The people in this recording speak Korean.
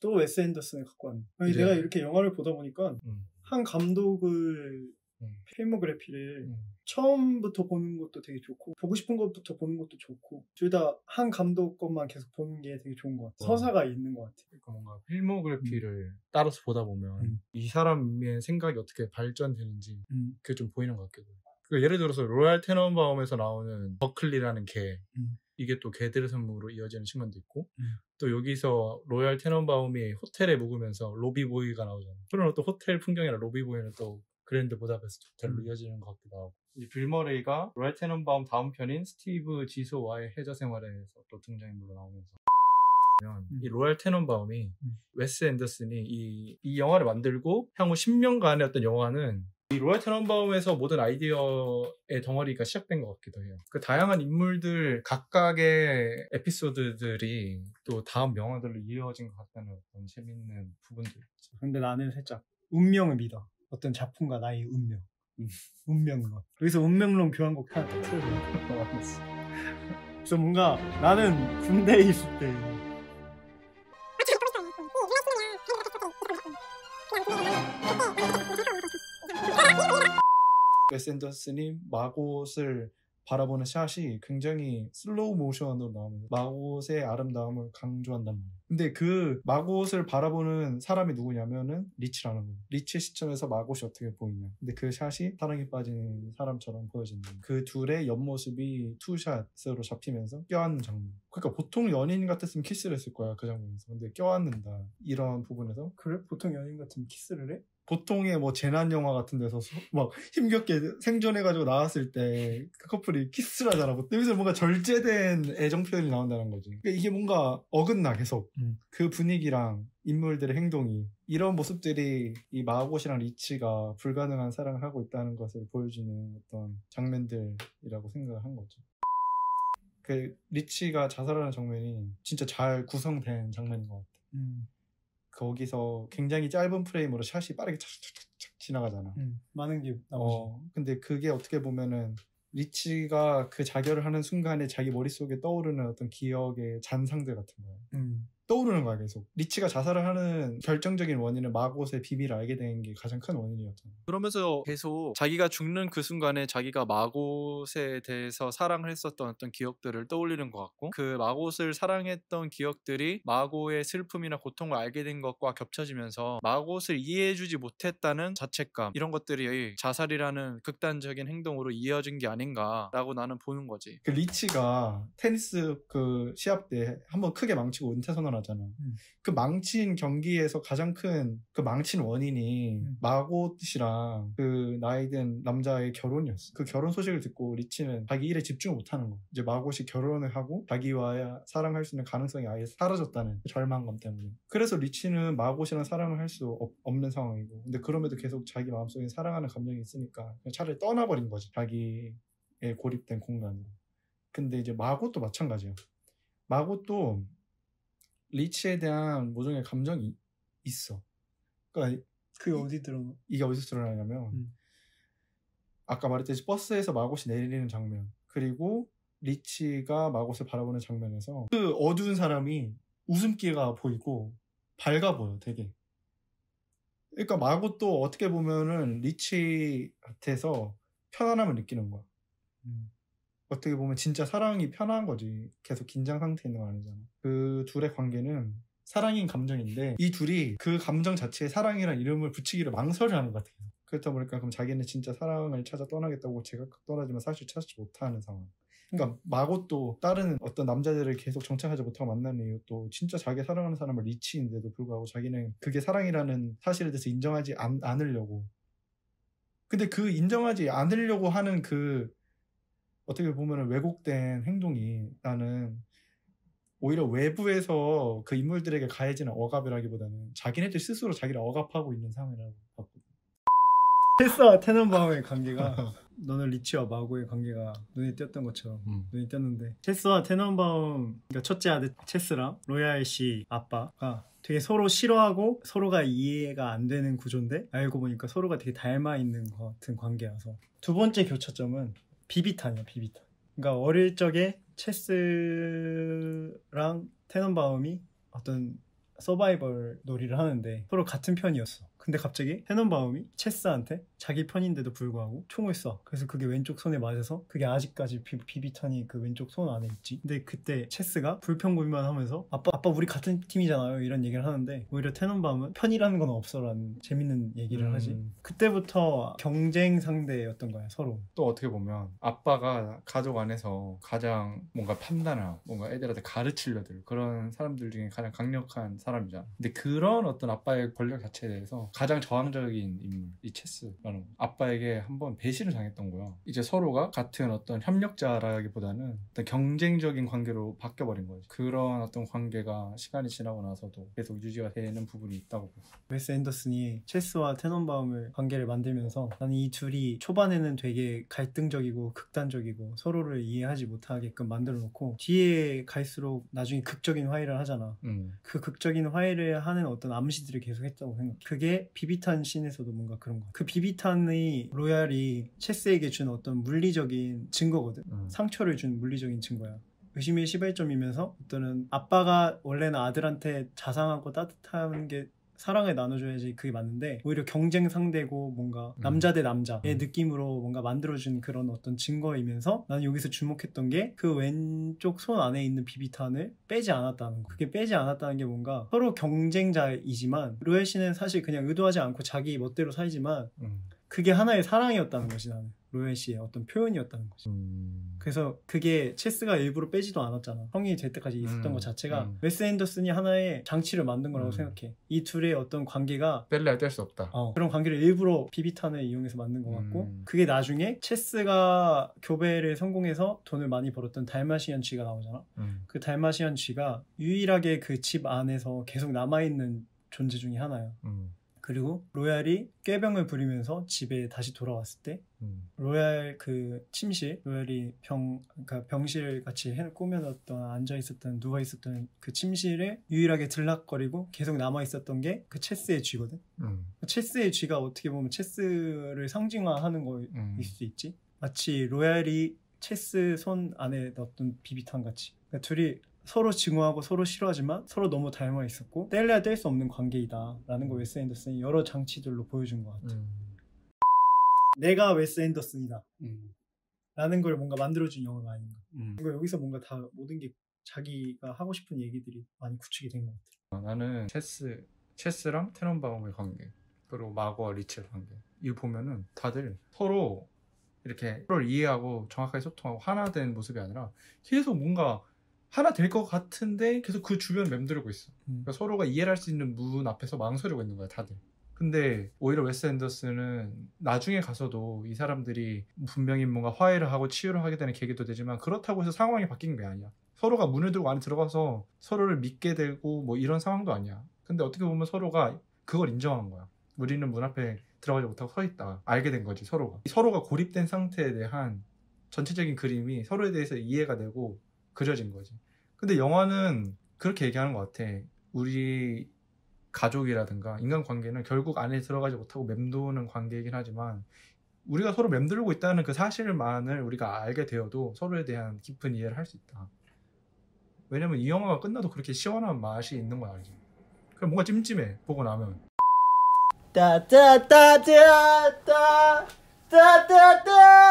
또 웨스 앤더슨을 갖고 왔네. 아니, 내가 이렇게 영화를 보다 보니까 한 감독을 필모그래피를 처음부터 보는 것도 되게 좋고 보고 싶은 것부터 보는 것도 좋고 둘 다 한 감독 것만 계속 보는 게 되게 좋은 것 같아. 서사가 있는 것 같아. 그러니까 뭔가 필모그래피를 따라서 보다 보면 이 사람의 생각이 어떻게 발전되는지 그게 좀 보이는 것 같기도 해요. 그러니까 예를 들어서 로얄 테넌바움에서 나오는 버클리라는 개 이게 또 개들의 선물로 이어지는 측면도 있고 또 여기서 로얄 테넌바움이 호텔에 묵으면서 로비보이가 나오잖아요. 그런 또 호텔 풍경이나 로비보이는 또 그랜드 부다페스트 호텔로 이어지는 것 같기도 하고 이 빌 머레이가 로얄 테넌바움 다음 편인 스티브 지소와의 해저 생활에서 또 등장인물로 나오면서 이 로얄 테넌바움이 웨스 앤더슨이 이 영화를 만들고 향후 10년간의 어떤 영화는 이 로얄 테넌바움에서 모든 아이디어의 덩어리가 시작된 것 같기도 해요. 그 다양한 인물들 각각의 에피소드들이 또 다음 영화들로 이어진 것 같다는 어떤 재밌는 부분들 있죠. 근데 나는 살짝 운명을 믿어. 어떤 작품과 나의 운명. 운명론. 여기서 운명론 교환곡 하나 딱 틀어줘. 그래서 뭔가 나는 군대에 있을 때 웨스 앤더슨이 마곳을 바라보는 샷이 굉장히 슬로우 모션으로 나오면서 마곳의 아름다움을 강조한단 말이에요. 근데 그 마곳을 바라보는 사람이 누구냐면은 리치라는 거예요. 리치의 시점에서 마곳이 어떻게 보이냐. 근데 그 샷이 사랑에 빠진 사람처럼 보여지는 그 둘의 옆모습이 투샷으로 잡히면서 껴안는 장면. 그러니까 보통 연인 같았으면 키스를 했을 거야 그 장면에서. 근데 껴안는다 이런 부분에서. 그래? 보통 연인 같으면 키스를 해? 보통의 뭐 재난 영화 같은 데서 막 힘겹게 생존해가지고 나왔을 때 그 커플이 키스를 하잖아. 여기서 뭔가 절제된 애정 표현이 나온다는 거지. 그러니까 이게 뭔가 어긋나 계속. 그 분위기랑 인물들의 행동이 이런 모습들이 이 마고시랑 리치가 불가능한 사랑을 하고 있다는 것을 보여주는 어떤 장면들이라고 생각을 한 거죠. 그 리치가 자살하는 장면이 진짜 잘 구성된 장면인 것 같아. 거기서 굉장히 짧은 프레임으로 샷이 빠르게 착착착착 지나가잖아. 많은 게 나오지. 근데 그게 어떻게 보면은 리치가 그 자결을 하는 순간에 자기 머릿속에 떠오르는 어떤 기억의 잔상들 같은 거야. 떠오르는 거야 계속. 리치가 자살을 하는 결정적인 원인은 마곳의 비밀을 알게 된 게 가장 큰 원인이었잖아. 그러면서 계속 자기가 죽는 그 순간에 자기가 마곳에 대해서 사랑을 했었던 어떤 기억들을 떠올리는 것 같고 그 마곳을 사랑했던 기억들이 마고의 슬픔이나 고통을 알게 된 것과 겹쳐지면서 마곳을 이해해주지 못했다는 자책감 이런 것들이 자살이라는 극단적인 행동으로 이어진 게 아닌가라고 나는 보는 거지. 그 리치가 테니스 그 시합 때 한번 크게 망치고 은퇴 선언하잖아. 그 망친 경기에서 가장 큰 그 망친 원인이 마고씨랑 그 나이든 남자의 결혼이었어. 그 결혼 소식을 듣고 리치는 자기 일에 집중을 못하는 거야. 이제 마고씨 결혼을 하고 자기와 사랑할 수 있는 가능성이 아예 사라졌다는 그 절망감 때문에. 그래서 리치는 마고씨랑 사랑을 할 수 없는 상황이고 근데 그럼에도 계속 자기 마음속에 사랑하는 감정이 있으니까 차라리 떠나버린 거지. 자기의 고립된 공간으로. 근데 이제 마고도 마찬가지야. 마고도 리치에 대한 모종의 감정이 있어. 그러니까 그게 어디 들어가? 이게 어디서 드러나냐면 아까 말했듯이 버스에서 마곳이 내리는 장면 그리고 리치가 마곳을 바라보는 장면에서 그 어두운 사람이 웃음기가 보이고 밝아 보여 되게. 그러니까 마곳도 어떻게 보면은 리치한테서 편안함을 느끼는 거야. 어떻게 보면 진짜 사랑이 편한 거지. 계속 긴장 상태에 있는 거 아니잖아. 그 둘의 관계는 사랑인 감정인데 이 둘이 그 감정 자체에 사랑이라는 이름을 붙이기를 망설여하는 것 같아요. 그렇다 보니까 그럼 자기는 진짜 사랑을 찾아 떠나겠다고 제각각 떠나지만 사실 찾지 못하는 상황. 그러니까 마고도 다른 어떤 남자들을 계속 정착하지 못하고 만나는 이유도 진짜 자기 사랑하는 사람을 리치인데도 불구하고 자기는 그게 사랑이라는 사실에 대해서 인정하지 않으려고. 근데 그 인정하지 않으려고 하는 그 어떻게 보면 왜곡된 행동이 나는 오히려 외부에서 그 인물들에게 가해지는 억압이라기보다는 자기네들 스스로 자기를 억압하고 있는 상황이라고 봤거든. 체스와 테넌바움의 관계가 너는 리치와 마고의 관계가 눈에 띄었던 것처럼 눈에 띄었는데 체스와 테넌바움 그러니까 첫째 아들 체스랑 로얄 씨 아빠가 되게 서로 싫어하고 서로가 이해가 안 되는 구조인데 알고 보니까 서로가 되게 닮아 있는 것 같은 관계라서 두 번째 교차점은 비비탄이야. 비비탄. 그러니까 어릴 적에 체스랑 테넌바움이 어떤 서바이벌 놀이를 하는데 서로 같은 편이었어. 근데 갑자기 테넌바움이 체스한테 자기 편인데도 불구하고 총을 쏴. 그래서 그게 왼쪽 손에 맞아서 그게 아직까지 비비탄이 그 왼쪽 손 안에 있지. 근데 그때 체스가 불평불만하면서 아빠 우리 같은 팀이잖아요 이런 얘기를 하는데 오히려 테넌바움은 편이라는 건 없어라는 재밌는 얘기를 하지. 그때부터 경쟁 상대였던 거야 서로. 또 어떻게 보면 아빠가 가족 안에서 가장 뭔가 판단하고 뭔가 애들한테 가르치려들 그런 사람들 중에 가장 강력한 사람이잖아. 근데 그런 어떤 아빠의 권력 자체에 대해서 가장 저항적인 인물, 이 체스라는 아빠에게 한번 배신을 당했던 거야. 이제 서로가 같은 어떤 협력자라기보다는 어떤 경쟁적인 관계로 바뀌어버린 거지. 그런 어떤 관계가 시간이 지나고 나서도 계속 유지가 되는 부분이 있다고 봤어. 웨스 앤더슨이 체스와 테넌바움을 관계를 만들면서 나는 이 둘이 초반에는 되게 갈등적이고 극단적이고 서로를 이해하지 못하게끔 만들어 놓고 뒤에 갈수록 나중에 극적인 화해를 하잖아. 그 극적인 화해를 하는 어떤 암시들을 계속 했다고 생각해. 그게 비비탄 씬에서도 뭔가 그런 거야. 그 비비탄의 로얄이 체스에게 준 어떤 물리적인 증거거든. 상처를 준 물리적인 증거야. 의심의 시발점이면서 어떤 아빠가 원래는 아들한테 자상하고 따뜻한 게 사랑을 나눠줘야지 그게 맞는데 오히려 경쟁 상대고 뭔가 남자 대 남자의 느낌으로 뭔가 만들어준 그런 어떤 증거이면서 나는 여기서 주목했던 게 그 왼쪽 손 안에 있는 비비탄을 빼지 않았다는 거. 그게 빼지 않았다는 게 뭔가 서로 경쟁자이지만 로얄 씨는 사실 그냥 의도하지 않고 자기 멋대로 살지만 그게 하나의 사랑이었다는 것이 나는 로얄 씨의 어떤 표현이었다는 거지. 그래서 그게 체스가 일부러 빼지도 않았잖아. 성인이 될 때까지 있었던 것 자체가 웨스 앤더슨이 하나의 장치를 만든 거라고 생각해. 이 둘의 어떤 관계가 뗄래야 뗄 수 없다. 그런 관계를 일부러 비비탄을 이용해서 만든 것 같고 그게 나중에 체스가 교배를 성공해서 돈을 많이 벌었던 달마시안 쥐가 나오잖아. 그 달마시안 쥐가 유일하게 그 집 안에서 계속 남아있는 존재 중에 하나야. 그리고 로얄이 꾀병을 부리면서 집에 다시 돌아왔을 때 로얄 그 침실, 로얄이 그러니까 병실 같이 꾸며놨던 앉아있었던 누워있었던 그 침실에 유일하게 들락거리고 계속 남아있었던 게 그 체스의 쥐거든. 체스의 쥐가 어떻게 보면 체스를 상징화하는 거일 수 있지. 마치 로얄이 체스 손 안에 넣었던 비비탄 같이. 그러니까 둘이 서로 증오하고 서로 싫어하지만 서로 너무 닮아 있었고 뗄래야 뗄 수 없는 관계이다 라는 거 웨스 앤더슨이 여러 장치들로 보여준 것 같아. 내가 웨스 앤더슨이다 라는 걸 뭔가 만들어준 영화가 아닌가. 뭔가 여기서 뭔가 다 모든 게 자기가 하고 싶은 얘기들이 많이 구축이 된 것 같아. 나는 체스랑 테넌바움의 관계 그리고 마고와 리치의 관계 이거 보면은 다들 서로 이렇게 서로를 이해하고 정확하게 소통하고 하나 된 모습이 아니라 계속 뭔가 하나 될 것 같은데 계속 그 주변 맴돌고 있어. 그러니까 서로가 이해를 할 수 있는 문 앞에서 망설이고 있는 거야 다들. 근데 오히려 웨스 앤더슨은 나중에 가서도 이 사람들이 분명히 뭔가 화해를 하고 치유를 하게 되는 계기도 되지만 그렇다고 해서 상황이 바뀐 게 아니야. 서로가 문을 들고 안에 들어가서 서로를 믿게 되고 뭐 이런 상황도 아니야. 근데 어떻게 보면 서로가 그걸 인정한 거야. 우리는 문 앞에 들어가지 못하고 서 있다. 알게 된 거지 서로가 고립된 상태에 대한 전체적인 그림이 서로에 대해서 이해가 되고 그려진 거지. 근데 영화는 그렇게 얘기하는 것 같아. 우리 가족이라든가 인간관계는 결국 안에 들어가지 못하고 맴도는 관계이긴 하지만 우리가 서로 맴돌고 있다는 그 사실만을 우리가 알게 되어도 서로에 대한 깊은 이해를 할 수 있다. 왜냐면 이 영화가 끝나도 그렇게 시원한 맛이 있는 건 알지. 그럼 뭔가 찜찜해 보고 나면. 따따따따따따따따